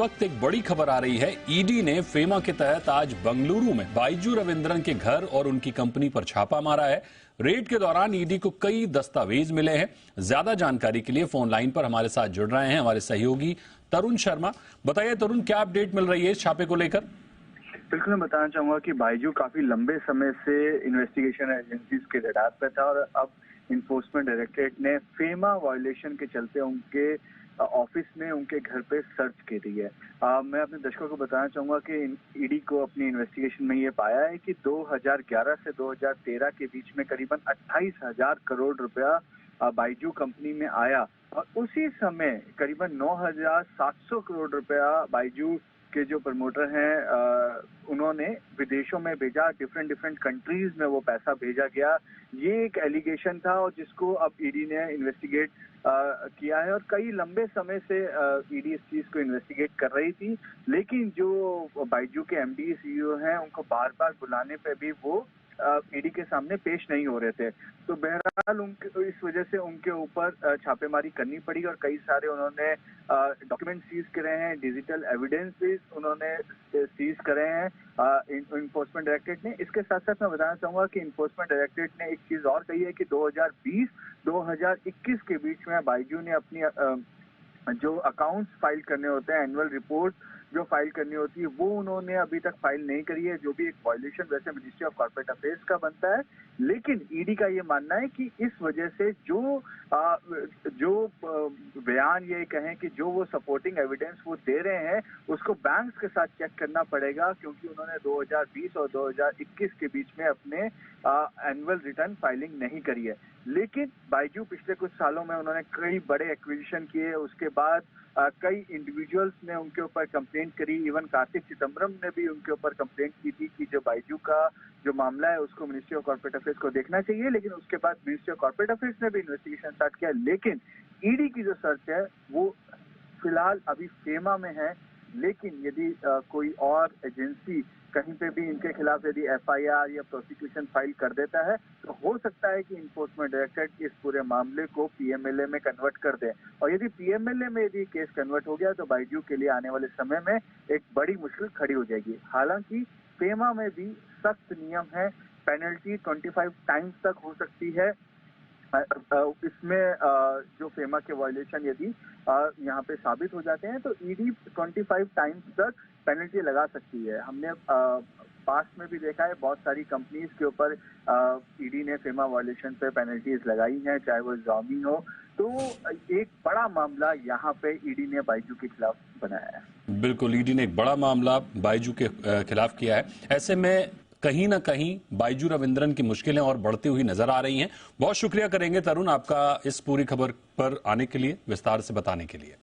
वक्त एक बड़ी खबर आ रही है। ईडी ने फेमा के तहत आज बंगलुरु में बाइजू रविंद्रन के घर और उनकी कंपनी पर छापा मारा है। रेड के दौरान ईडी को कई दस्तावेज मिले हैं। ज्यादा जानकारी के लिए फोन लाइन पर हमारे साथ जुड़ रहे हैं हमारे सहयोगी तरुण शर्मा। बताइए तरुण, क्या अपडेट मिल रही है इस छापे को लेकर? बिल्कुल, मैं बताना चाहूंगा कि बाइजू काफी लंबे समय से इन्वेस्टिगेशन एजेंसीज के रडार पे था और अब इन्फोर्समेंट डायरेक्टरेट ने फेमा वायलेशन के चलते उनके ऑफिस में उनके घर पे सर्च की रही है। मैं अपने दर्शकों को बताना चाहूंगा कि ईडी को अपनी इन्वेस्टिगेशन में ये पाया है कि 2011 से 2013 के बीच में करीबन 28,000 करोड़ रुपया बाइजू कंपनी में आया और उसी समय करीबन 9,700 करोड़ रुपया बाइजू के जो प्रमोटर हैं उन्होंने विदेशों में भेजा। डिफरेंट कंट्रीज में वो पैसा भेजा गया। ये एक एलिगेशन था और जिसको अब ईडी ने इन्वेस्टिगेट किया है और कई लंबे समय से ईडी इस चीज को इन्वेस्टिगेट कर रही थी, लेकिन जो बाइजू के एमडी सीईओ हैं उनको बार बार बुलाने पे भी वो ईडी के सामने पेश नहीं हो रहे थे। तो बहरहाल उनके इस वजह से उनके ऊपर छापेमारी करनी पड़ी और कई सारे उन्होंने डॉक्यूमेंट सीज करे हैं, डिजिटल एविडेंसेस उन्होंने सीज करे हैं इन्फोर्समेंट डायरेक्टरेट ने। इसके साथ साथ मैं बताना चाहूंगा कि इन्फोर्समेंट डायरेक्टरेट ने एक चीज और कही है कि 2020-2021 के बीच में बाइजू ने अपनी जो अकाउंट्स फाइल करने होते हैं, एनुअल रिपोर्ट जो फाइल करनी होती है, वो उन्होंने अभी तक फाइल नहीं करी है, जो भी एक वायलेशन वैसे मिनिस्ट्री ऑफ कॉर्पोरेट अफेयर्स का बनता है। लेकिन ईडी का ये मानना है कि इस वजह से जो बयान ये कहें कि जो वो सपोर्टिंग एविडेंस वो दे रहे हैं उसको बैंक्स के साथ चेक करना पड़ेगा, क्योंकि उन्होंने 2020 और 2021 के बीच में अपने एनुअल रिटर्न फाइलिंग नहीं करी है। लेकिन बाइजू पिछले कुछ सालों में उन्होंने कई बड़े एक्विजिशन किए, उसके बाद कई इंडिविजुअल्स ने उनके ऊपर कंप्लेंट करी। इवन कार्तिक चिदम्बरम ने भी उनके ऊपर कंप्लेंट की थी कि जो बाइजू का जो मामला है उसको मिनिस्ट्री ऑफ कॉर्पोरेट अफेयर्स को देखना चाहिए, लेकिन उसके बाद मिनिस्ट्री ऑफ कॉर्पोरेट अफेयर्स ने भी इन्वेस्टिगेशन स्टार्ट किया। लेकिन ईडी की जो सर्च है वो फिलहाल अभी फेमा में है, लेकिन यदि कोई और एजेंसी कहीं पे भी इनके खिलाफ यदि एफआईआर या प्रोसिक्यूशन फाइल कर देता है तो हो सकता है कि इन्फोर्समेंट डायरेक्टरेट इस पूरे मामले को पीएमएलए में कन्वर्ट कर दे। और यदि पीएमएलए में यदि केस कन्वर्ट हो गया तो बाइजू के लिए आने वाले समय में एक बड़ी मुश्किल खड़ी हो जाएगी। हालांकि फेमा में भी सख्त नियम है, पेनल्टी 25 टाइम्स तक हो सकती है। इसमें जो फेमा के वायलेशन यदि यहाँ पे साबित हो जाते हैं तो ईडी 25 टाइम्स तक पेनल्टी लगा सकती है। हमने पास्ट में भी देखा है, बहुत सारी कंपनीज के ऊपर ईडी ने फेमा वायलेशन पे पेनल्टीज लगाई हैं, चाहे वो Xiaomi हो। तो एक बड़ा मामला यहाँ पे ईडी ने बाइजू के खिलाफ बनाया है। बिल्कुल, ईडी ने एक बड़ा मामला बाइजू के खिलाफ किया है। ऐसे में कहीं ना कहीं बाइजू रविंद्रन की मुश्किलें और बढ़ती हुई नजर आ रही हैं। बहुत शुक्रिया करेंगे तरुण आपका इस पूरी खबर पर आने के लिए, विस्तार से बताने के लिए।